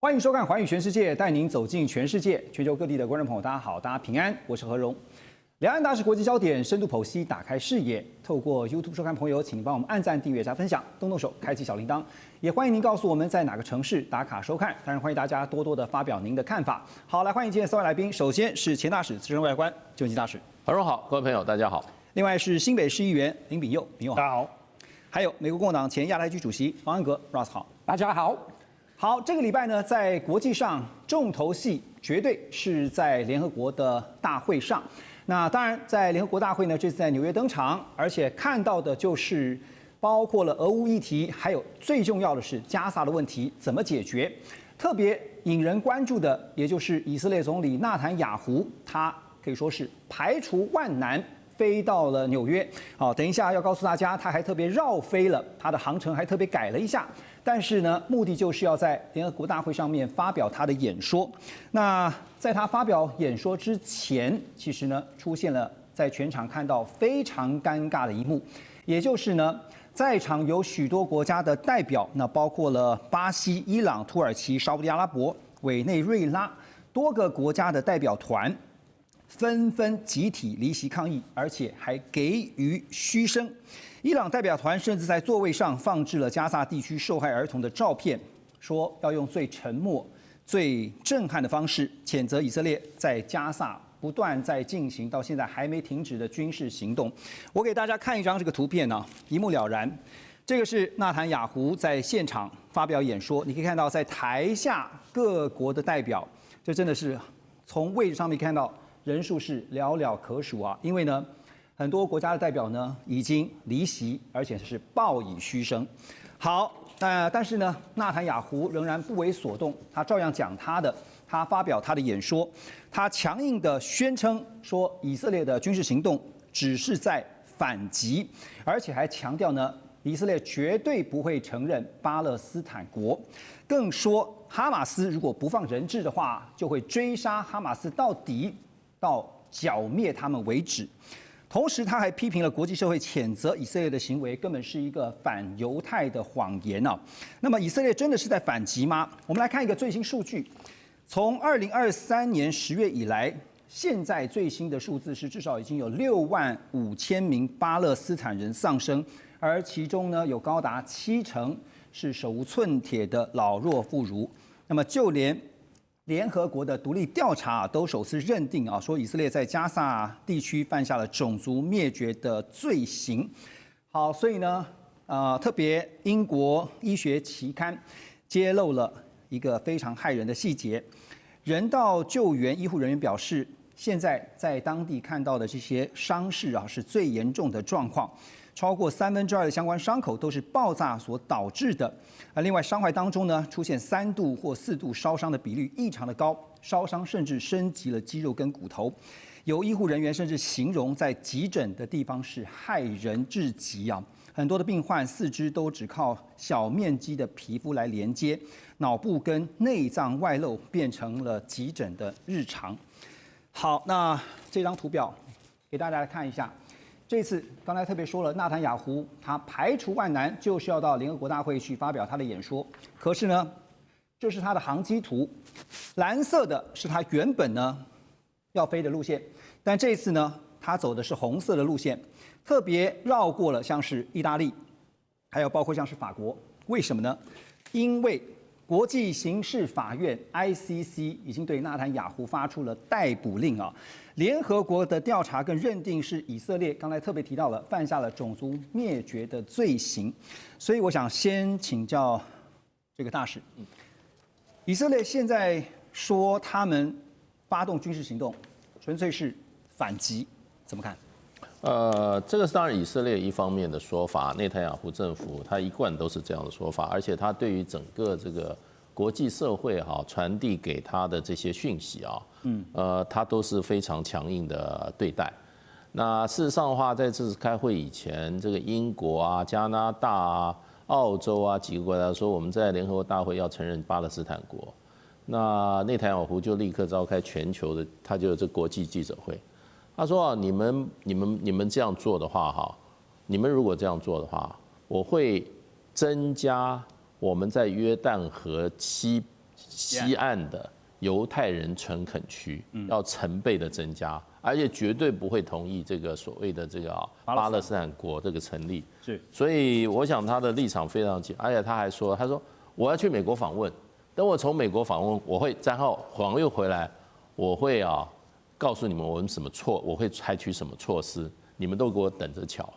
欢迎收看《寰宇全世界》，带您走进全世界。全球各地的观众朋友，大家好，大家平安，我是何荣。两岸大事国际焦点，深度剖析，打开视野。透过 YouTube 收看朋友，请帮我们按赞、订阅、加分享，动动手，开启小铃铛。也欢迎您告诉我们在哪个城市打卡收看。当然，欢迎大家多多的发表您的看法。好，来欢迎今天3位来宾。首先是前大使、资深外交官邱文基大使，何荣好，各位朋友大家好。另外是新北市议员林秉佑，秉佑好。大家好。还有美国共和党前亚太区主席方安格 ，Ross 好。大家好。好，这个礼拜呢，在国际上重头戏绝对是在联合国的大会上。那当然，在联合国大会呢，这次在纽约登场，而且看到的就是包括了俄乌议题，还有最重要的是加沙的问题怎么解决。特别引人关注的，也就是以色列总理纳坦雅胡，他可以说是排除万难飞到了纽约。好，等一下要告诉大家，他还特别绕飞了，他的航程还特别改了一下。但是呢，目的就是要在联合国大会上面发表他的演说。那在他发表演说之前，其实呢，出现了在全场看到非常尴尬的一幕，也就是呢，在场有许多国家的代表，那包括了巴西、伊朗、土耳其、沙烏地阿拉伯、委内瑞拉多个国家的代表团，纷纷集体离席抗议，而且还给予嘘声。伊朗代表团甚至在座位上放置了加沙地区受害儿童的照片，说要用最沉默、最震撼的方式谴责以色列在加沙不断在进行到现在还没停止的军事行动。我给大家看一张这个图片呢，一目了然。这个是纳坦雅胡在现场发表演说，你可以看到在台下各国的代表，这真的是从位置上面看到人数是寥寥可数啊，因为呢，很多国家的代表呢已经离席，而且是报以嘘声。好，但是呢，纳坦雅胡仍然不为所动，他照样讲他的，他发表他的演说，他强硬的宣称说，以色列的军事行动只是在反击，而且还强调呢，以色列绝对不会承认巴勒斯坦国，更说哈马斯如果不放人质的话，就会追杀哈马斯到底，到剿灭他们为止。同时，他还批评了国际社会谴责以色列的行为根本是一个反犹太的谎言啊。那么，以色列真的是在反击吗？我们来看一个最新数据，从2023年10月以来，现在最新的数字是至少已经有65000名巴勒斯坦人丧生，而其中呢，有高达70%是手无寸铁的老弱妇孺。那么，就连联合国的独立调查都首次认定说以色列在加沙地区犯下了种族灭绝的罪行。好，所以呢，特别英国医学期刊揭露了一个非常骇人的细节：人道救援医护人员表示，现在在当地看到的这些伤势是最严重的状况。超过2/3的相关伤口都是爆炸所导致的。另外，伤害当中呢，出现3度或4度烧伤的比率异常的高，烧伤甚至升级了肌肉跟骨头。有医护人员甚至形容在急诊的地方是骇人至极啊！很多的病患四肢都只靠小面积的皮肤来连接，脑部跟内脏外露变成了急诊的日常。好，那这张图表给大家来看一下。这次刚才特别说了，纳坦雅胡他排除万难，就是要到联合国大会去发表他的演说。可是呢，这是他的航机图，蓝色的是他原本呢要飞的路线，但这次呢，他走的是红色的路线，特别绕过了像是意大利，还有包括像是法国。为什么呢？因为国际刑事法院 ICC 已经对纳坦雅胡发出了逮捕令啊。联合国的调查更认定是以色列，刚才特别提到了犯下了种族灭绝的罪行，所以我想先请教这个大使，以色列现在说他们发动军事行动，纯粹是反击，怎么看？这个是当然以色列一方面的说法，内塔尼亚胡政府他一贯都是这样的说法，而且他对于整个这个国际社会传递给他的这些讯息他都是非常强硬的对待。那事实上的话，在这次开会以前，这个英国啊、加拿大啊、澳洲啊几个国家说我们在联合国大会要承认巴勒斯坦国，那内塔尼亚胡就立刻召开全球的，他就有这国际记者会。他说：“你们这样做的话，你们如果这样做的话，我会增加我们在约旦河西西岸的犹太人诚恳区要成倍的增加，而且绝对不会同意这个所谓的这个巴勒斯坦国这个成立。是，所以我想他的立场非常紧，而且他还说，他说我要去美国访问，等我从美国访问，我会然后访问回来，我会告诉你们我们我会采取什么措施，你们都给我等着瞧。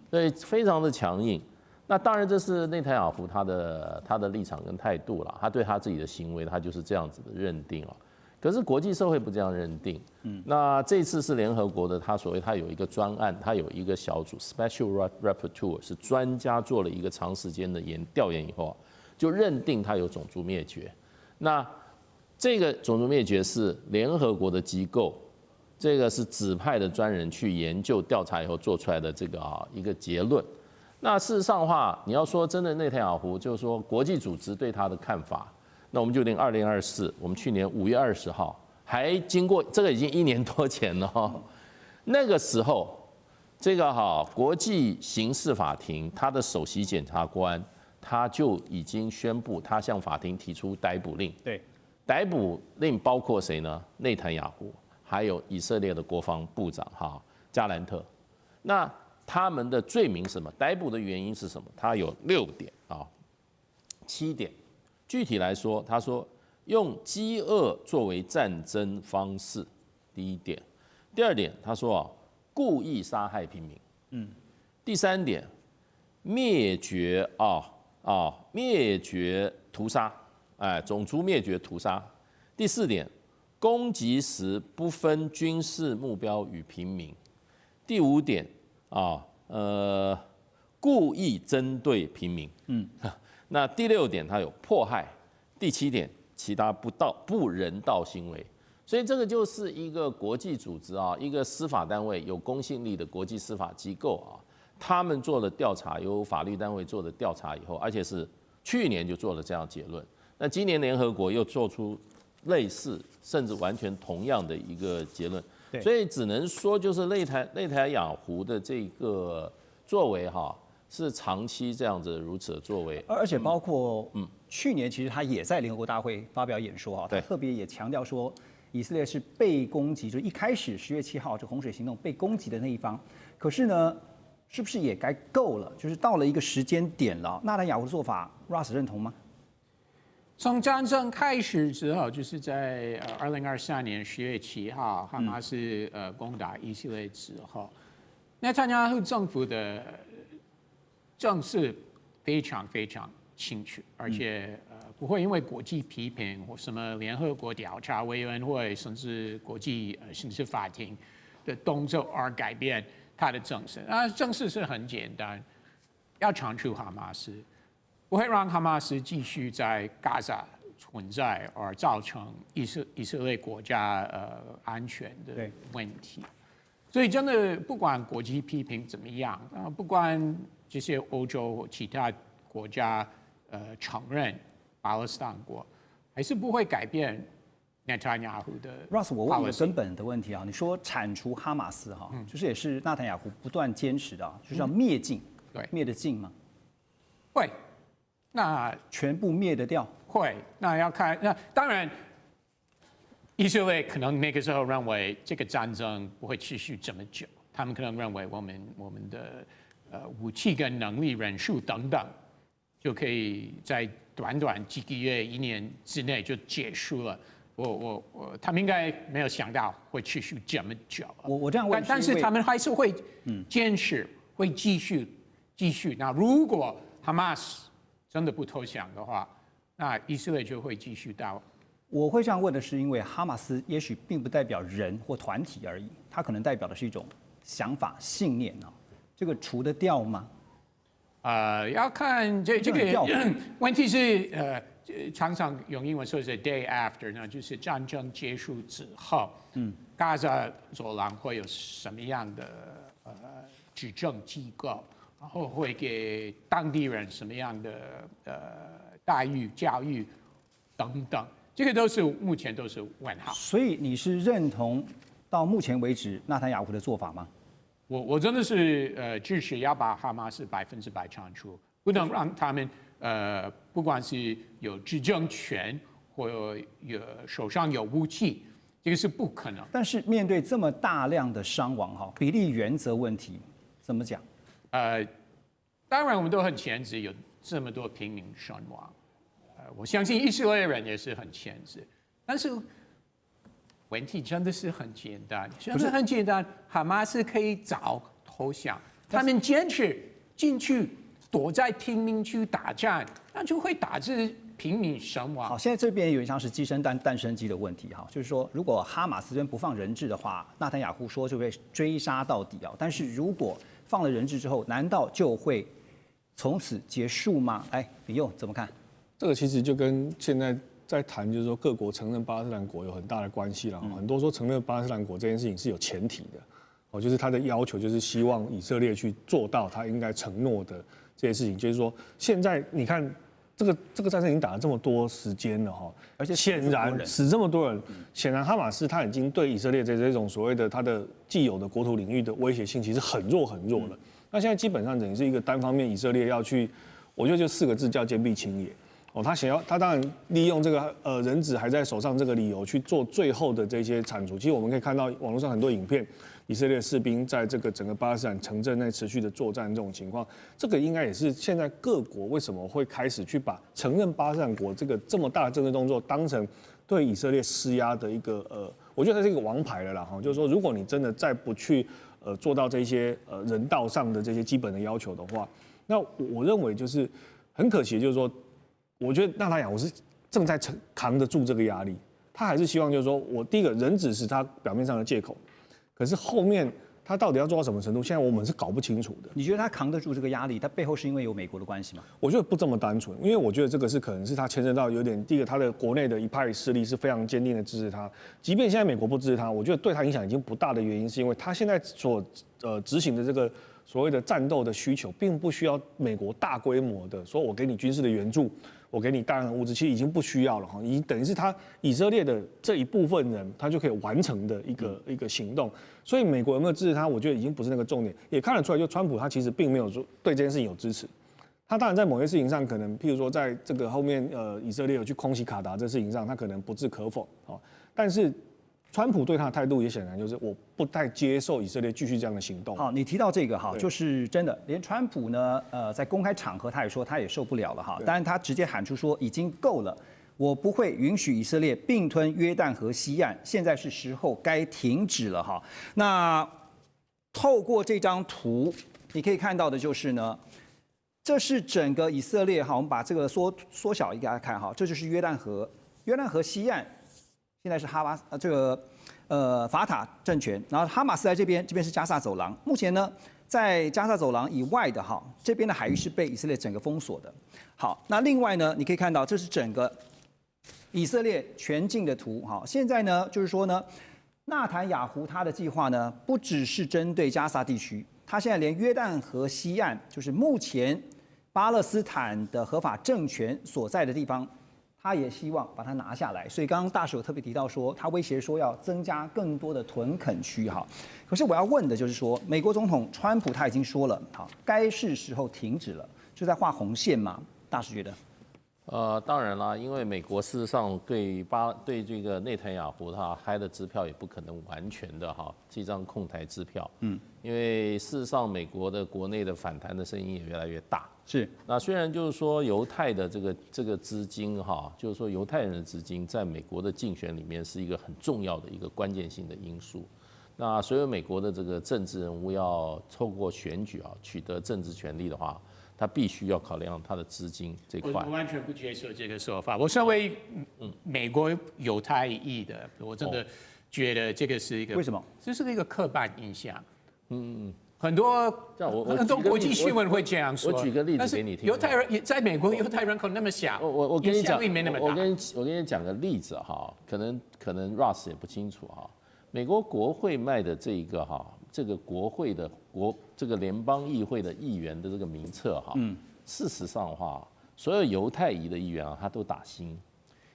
所以非常的强硬。那当然这是内塔尼亚胡他的立场跟态度了，他对他自己的行为他就是这样子的认定了。可是国际社会不这样认定。那这次是联合国的，他有一个专案，他有一个小组 Special Rapporteur 是专家做了一个长时间的调研以后，就认定他有种族灭绝。那这个种族灭绝是联合国的机构，这个是指派的专人去研究调查以后做出来的这个一个结论。那事实上的话，你要说真的，内塔尼亚胡就是说国际组织对他的看法，那我们就连2024，我们去年5月20号，还经过这个已经1年多前了那个时候，这个国际刑事法庭他的首席检察官他就已经宣布，他向法庭提出逮捕令。对，逮捕令包括谁呢？内塔尼亚胡，还有以色列的国防部长加兰特。那他们的罪名是什么？逮捕的原因是什么？他有6点7点。具体来说，他说用饥饿作为战争方式，第一点。第二点，他说故意杀害平民。第3点，灭绝灭绝屠杀，种族灭绝屠杀。第4点，攻击时不分军事目标与平民。第5点。故意针对平民。那第6点，它有迫害。第7点，其他不人道行为。所以这个就是一个国际组织一个司法单位有公信力的国际司法机构他们做了调查，由法律单位做的调查以后，而且是去年就做了这样结论。那今年联合国又做出类似甚至完全同样的一个结论。所以只能说，就是内塔尼亚胡的这个作为是长期这样子如此的作为，而且包括去年其实他也在联合国大会发表演说他特别也强调说，以色列是被攻击，就一开始10月7号这洪水行动被攻击的那一方。可是呢，是不是也该够了？就是到了一个时间点了，内塔尼亚胡的做法 ，Russ 认同吗？从战争开始之后，就是在2023年10月7号，哈马斯攻打以色列之后，内塔尼亚胡政府的政策非常非常清楚，而且不会因为国际批评或什么联合国调查委员会，甚至国际刑事法庭的动作而改变他的政策。政策是很简单，要铲除哈马斯。不会让哈马斯继续在加沙存在，而造成以色列国家安全的问题。所以真的不管国际批评怎么样，不管这些欧洲其他国家承认巴勒斯坦国，还是不会改变内塔尼亚胡的。Russ， 我问一个根本的问题你说铲除哈马斯就是也是内塔尼亚胡不断坚持的就是要灭尽，对，灭得尽吗？会。那全部灭得掉？会，那要看。那当然，以色列可能那个时候认为这个战争不会持续这么久，他们可能认为我们的武器跟能力、人数等等，就可以在短短几个月、1年之内就结束了。他们应该没有想到会持续这么久。我这样问，但是他们还是会坚持，会继续。那如果哈马斯真的不投降的话，那以色列就会继续到。我会这样问的是，因为哈马斯也许并不代表人或团体而已，它可能代表的是一种想法、信念这个除得掉吗？要看这个问题是常常用英文说是 day after， 那就是战争结束之后，加沙走廊会有什么样的执政机构？然后会给当地人什么样的待遇、教育等等，这个目前都是问号。所以你是认同到目前为止内塔尼亚胡的做法吗？我真的是支持要把哈马斯100%铲除，不能让他们不管是有执政权或手上有武器，这个是不可能。但是面对这么大量的伤亡，哈，比例原则问题怎么讲？当然我们都很谴责有这么多平民伤亡，我相信以色列人也是很谴责，但是问题真的是很简单，真的很简单，哈马斯可以早投降，他们坚持进去躲在贫民区打仗，那就会导致平民伤亡。好，现在这边有点像是鸡生蛋，蛋生鸡的问题哈，就是说，如果哈马斯这边不放人质的话，纳坦雅胡说就会追杀到底啊。但是如果放了人质之后，难道就会从此结束吗？哎，李佑怎么看？这个其实就跟现在在谈，就是说各国承认巴勒斯坦国有很大的关系了。很多说承认巴勒斯坦国这件事情是有前提的，就是他的要求就是希望以色列去做到他应该承诺的这些事情。就是说，现在你看这个战争已经打了这么多时间了哈，而且显然死这么多人，显然哈马斯他已经对以色列这种所谓的他的既有的国土领域的威胁性其实很弱很弱了。那现在基本上等于是一个单方面以色列要去，我觉得就4个字叫坚壁清野。他当然利用这个人质还在手上这个理由去做最后的这些铲除。其实我们可以看到网络上很多影片，以色列士兵在这个整个巴勒斯坦城镇内持续的作战这种情况，这个应该也是现在各国为什么会开始去把承认巴勒斯坦国这么大的政治动作当成对以色列施压的一个我觉得它是一个王牌了啦哈。就是说，如果你真的再不去做到这些人道上的这些基本的要求的话，那我认为就是很可惜，就是说。我觉得纳坦雅胡是正在扛得住这个压力，他还是希望就是说我第一个人质是他表面上的借口，可是后面他到底要做到什么程度，现在我们是搞不清楚的。你觉得他扛得住这个压力？他背后是因为有美国的关系吗？我觉得不这么单纯，因为我觉得这个是可能是他牵涉到有点第一个他的国内的一派势力是非常坚定的支持他，即便现在美国不支持他，我觉得对他影响已经不大的原因是因为他现在所执行的这个所谓的战斗的需求，并不需要美国大规模的说我给你军事的援助。我给你大量的物资，其实已经不需要了哈，已经等于是他以色列的这一部分人，他就可以完成的一个行动。所以美国有没有支持他，我觉得已经不是那个重点，也看得出来，就川普他其实并没有说对这件事情有支持。他当然在某些事情上，可能譬如说在这个后面以色列有去空袭卡达这事情上，他可能不置可否啊，但是。川普对他的态度也显然就是我不太接受以色列继续这样的行动。好，你提到这个哈，就是真的，连川普呢，在公开场合他也说他也受不了了哈，当然他直接喊出说已经够了，我不会允许以色列并吞约旦河西岸，现在是时候该停止了哈。那透过这张图，你可以看到的就是呢，这是整个以色列哈，我们把这个缩小一给大家看哈，这就是约旦河，约旦河西岸。现在是法塔政权，然后哈马斯在这边是加萨走廊。目前呢，在加萨走廊以外的哈，这边的海域是被以色列整个封锁的。好，那另外呢，你可以看到这是整个以色列全境的图。哈，现在呢，就是说呢，纳坦雅胡他的计划呢，不只是针对加萨地区，他现在连约旦河西岸，就是目前巴勒斯坦的合法政权所在的地方。他也希望把它拿下来，所以刚刚大使有特别提到说，他威胁说要增加更多的屯垦区哈。可是我要问的就是说，美国总统川普他已经说了，好，该是时候停止了，就在画红线嘛。大使觉得？当然啦，因为美国事实上对这个内塔尼亚胡他开的支票也不可能完全的哈，是一张空台支票。因为事实上美国的国内的反弹的声音也越来越大。是，那虽然就是说犹太的这个资金哈，就是说犹太人的资金在美国的竞选里面是一个很重要的一个关键性的因素。那所有美国的这个政治人物要透过选举啊取得政治权利的话，他必须要考量他的资金这块。我完全不接受这个说法。我身为美国犹太裔的，我真的觉得这个是一个为什么？这是一个刻板印象。很多国际新闻会这样说。我举个例子给你听。犹太人在美国，犹太人口那么小，我跟你讲，我跟你讲个例子哈，可能 Ross 也不清楚哈。美国国会卖的这一个哈，这个国会的这个联邦议会的议员的这个名册哈，事实上的话，所有犹太裔的议员啊，他都打星，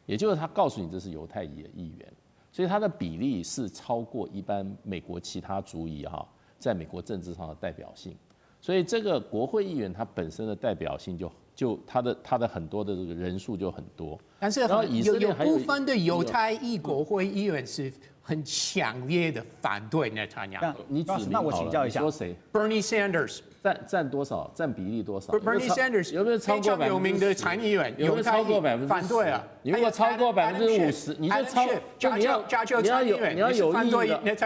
也就是他告诉你这是犹太裔的议员，所以他的比例是超过一般美国其他族裔哈。在美国政治上的代表性，所以这个国会议员他本身的代表性就他的很多的这个人数就很多，但是然后以色列有还有部分的犹太裔国会议员是很强烈的反对内塔尼亚胡。你指名那我好了请教一下你说谁？ Bernie Sanders。占多少？占比例多少 Bernie Sanders 有没有超过非常有名的参议员，有没有超过犹太裔反对啊？你如果超过50%，你就超，就你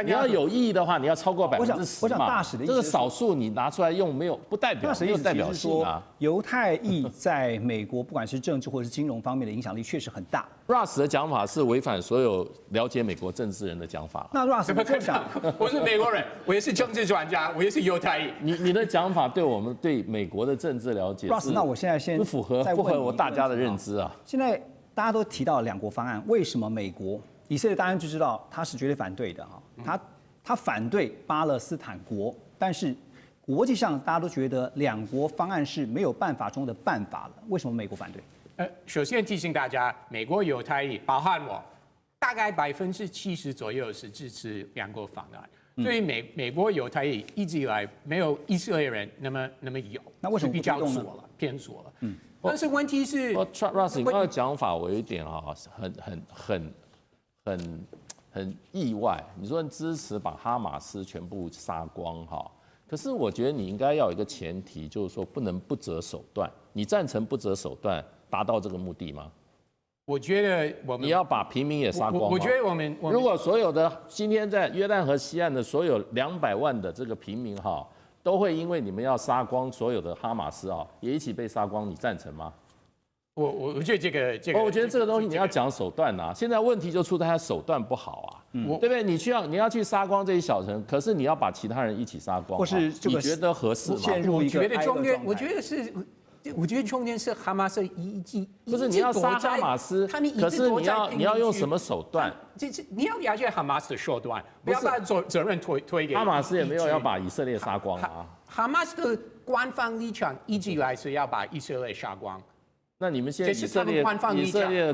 要有意义的话，你要超过10%我想大使的意思是这个少数你拿出来用没有不代表没有代表性啊。犹太裔在美国不管是政治或是金融方面的影响力确实很大。Russ 的讲法是违反所有了解美国政治人的讲法。那 Russ 怎么可能？我是美国人，我也是政治专家，我也是犹太裔。你的讲法对我们对美国的政治了解 Russ， 那我现在先不符合我大家的认知啊。现在大家都提到两国方案，为什么美国以色列当然就知道他是绝对反对的哈，他反对巴勒斯坦国，但是国际上大家都觉得两国方案是没有办法中的办法了，为什么美国反对？首先提醒大家，美国犹太裔，包含我，大概70%左右是支持两国方案。所以美国犹太裔一直以来没有以色列人那么有，那为什么比较不动呢偏左了？但是问题是，Russ， 你刚才讲法我有一点很意外。你说支持把哈马斯全部杀光哈，可是我觉得你应该要有一个前提，就是说不能不择手段。你赞成不择手段达到这个目的吗？我觉得你要把平民也杀光吗？我觉得我们如果所有的今天在约旦河西岸的所有200万的这个平民哈，都会因为你们要杀光所有的哈马斯啊，也一起被杀光，你赞成吗？我觉得这个，我觉得这个东西你要讲手段呐。现在问题就出在他手段不好啊，对不对？你要去杀光这一小城，可是你要把其他人一起杀光，或是你觉得合适吗？我觉得重点，我觉得重点是哈马斯不是你要杀哈马斯，可是你要用什么手段？你要了解哈马斯的手段，不要把责任推给哈马斯也没有要把以色列杀光啊。哈马斯的官方立场一直以来是要把以色列杀光。那你们现在以色列的官方立场也是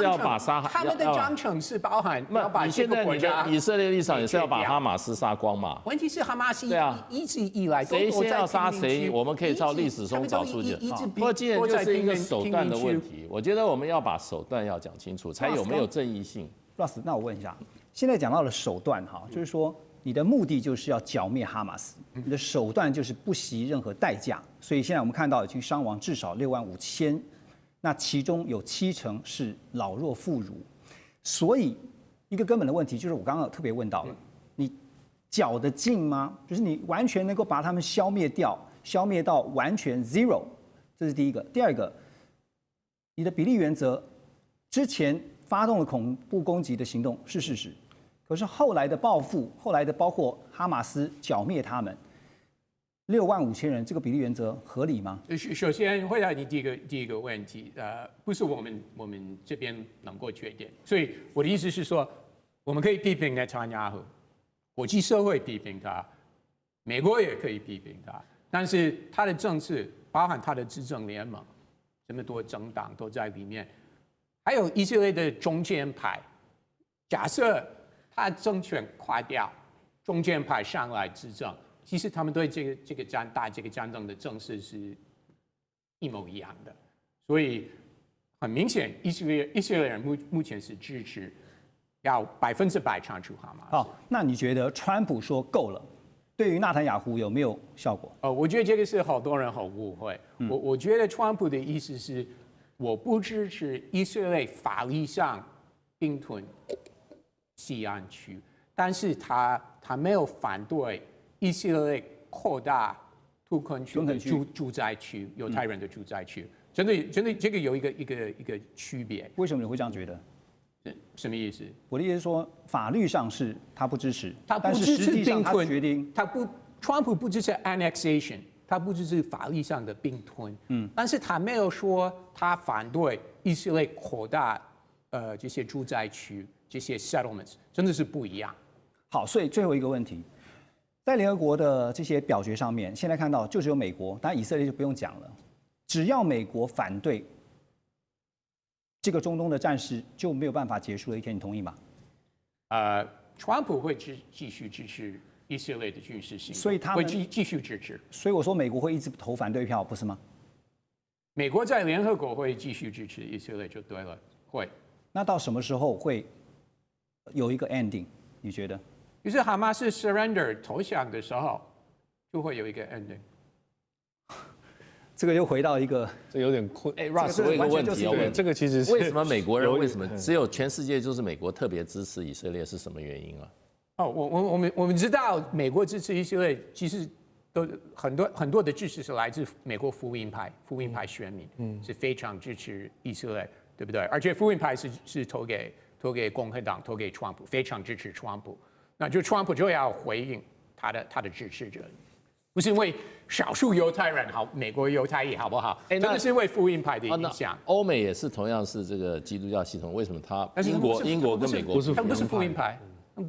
要把他们的章程是包含要把你现在你的以色列立场也是要把哈马斯杀光嘛？问题是哈马斯一直以来谁先要杀谁，我们可以照历史中找出去。不过既然就是一个手段的问题，我觉得我们要把手段要讲清楚，才有没有正义性。Russ， 那我问一下，现在讲到了手段哈，就是说你的目的就是要剿灭哈马斯，你的手段就是不惜任何代价。所以现在我们看到已经伤亡至少65000，那其中有70%是老弱妇孺。所以一个根本的问题就是我刚刚特别问到了，你剿得尽吗？就是你完全能够把他们消灭掉，消灭到完全 zero， 这是第一个。第二个，你的比例原则之前发动了恐怖攻击的行动是事实。可是后来的报复，后来的包括哈马斯剿灭他们，65000人，这个比例原则合理吗？首先回答你第一个问题，不是我们这边能够决定，所以我的意思是说，我们可以批评内塔尼亚胡，国际社会批评他，美国也可以批评他，但是他的政治，包含他的执政联盟，这么多政党都在里面，还有以色列的中间派，假设他政权垮掉，中间派上来执政，其实他们对这个战争的正视是一模一样的，所以很明显，以色列人目前是支持要100%铲除哈马斯。好，那你觉得川普说够了，对于纳坦雅胡有没有效果？我觉得这个是好多人很误会。我觉得川普的意思是，我不支持以色列法律上并吞西岸区，但是他没有反对以色列扩大土坑区的住宅区，犹太人的住宅区。真的，这个有一个区别。为什么你会这样觉得？什么意思？我的意思是说，法律上是他不支持，他不支持并吞，决定川普不支持 annexation， 他不支持法律上的并吞。但是他没有说他反对以色列扩大这些住宅区。这些 settlements 真的是不一样。好，所以最后一个问题，在联合国的这些表决上面，现在看到就只有美国，当然以色列就不用讲了。只要美国反对这个中东的战事，就没有办法结束的一天，你同意吗？川普会继续支持以色列的军事行动，所以他们会继续支持。所以我说美国会一直投反对票，不是吗？美国在联合国会继续支持以色列就对了，会。那到什么时候会有一个 ending？ 你觉得？就是哈马斯 surrender 投降的时候，就会有一个 ending。这个又回到一个，这有点困。Russ， 我有一个问题要问，这个其实是为什么美国人为什么只有全世界就是美国特别支持以色列是什么原因啊？哦，我们知道美国支持以色列，其实都很多的支持是来自美国福音派选民，是非常支持以色列，对不对？而且福音派是投给共和党，投给川普，非常支持川普。那就川普就要回应他的支持者。不是因为少数犹太人好，美国犹太裔好不好？真的是因为福音派的影响。欧美也是同样是这个基督教系统，为什么但是英国跟美国他们不是福音派，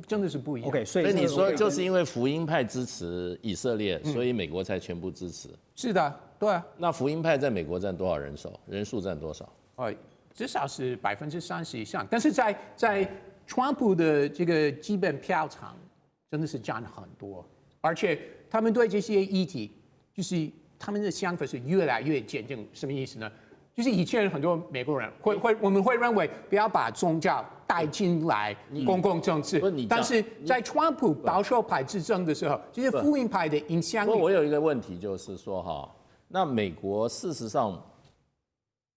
真的是不一样。OK， 所以你说就是因为福音派支持以色列，所以美国才全部支持。是的，对啊。那福音派在美国占多少人数占多少？至少是30%以上，但是在川普的这个基本票仓真的是占很多，而且他们对这些议题，就是他们的想法是越来越坚定。什么意思呢？就是以前很多美国人我们会认为不要把宗教带进来公共政治，但是在川普保守派执政的时候，这些福音派的影响力。不过我有一个问题就是说哈，那美国事实上，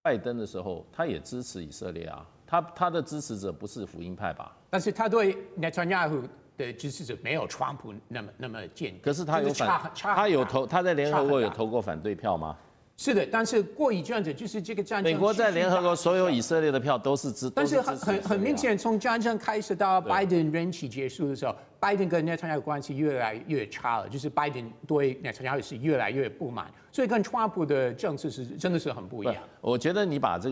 拜登的时候他也支持以色列啊，他的支持者不是福音派吧？但是他对内塔尼亚胡的支持者没有川普那么坚定。可是他有他在联合国有投过反对票吗？是的，但是过一阵子就是这个战争。美国在联合国所有以色列的票都是支，但是很明显，从战争开始到拜登任期结束的时候，拜登跟内塔尼亚胡关系越来越差了，就是拜登对内塔尼亚胡是越来越不满，所以跟川普的政策真的是很不一样。我觉得你把这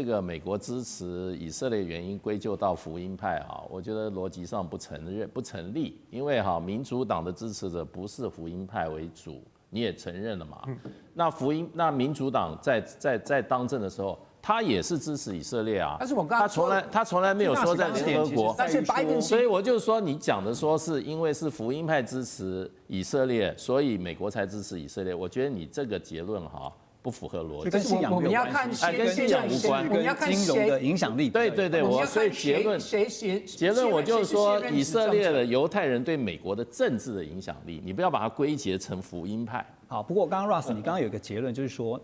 个美国支持以色列原因归咎到福音派啊，我觉得逻辑上不成立，因为民主党的支持者不是福音派为主。你也承认了嘛？那民主党在当政的时候，他也是支持以色列啊。但是我刚他从来没有说在联合国。但是拜登，所以我就说你讲的说是因为是福音派支持以色列，所以美国才支持以色列。我觉得你这个结论不符合逻辑。跟信仰我们要看跟信仰无关，我们要看金融的影响力。对，所以结论我就是说，以色列的犹太人对美国的政治的影响力，你不要把它归结成福音派。好，不过刚刚 Russ 你刚刚有一个结论，就是说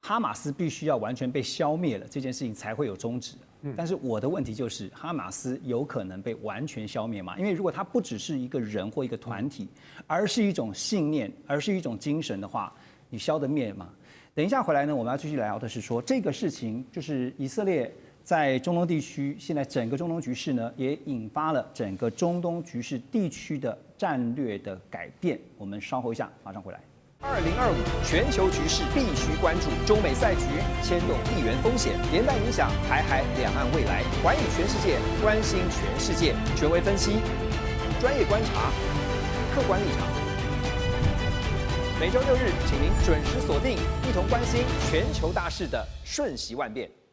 哈马斯必须要完全被消灭了，这件事情才会有终止。但是我的问题就是，哈马斯有可能被完全消灭吗？因为如果它不只是一个人或一个团体，而是一种信念，而是一种精神的话，你消得灭吗？等一下回来呢，我们要继续聊的是说这个事情，就是以色列在中东地区，现在整个中东局势呢，也引发了整个中东局势地区的战略的改变。我们稍后一下，马上回来。2025全球局势必须关注，中美赛局牵动地缘风险，连带影响台海两岸未来。环宇全世界，关心全世界，权威分析，专业观察，客观立场。每周6日，请您准时锁定，一同关心全球大事的瞬息万变。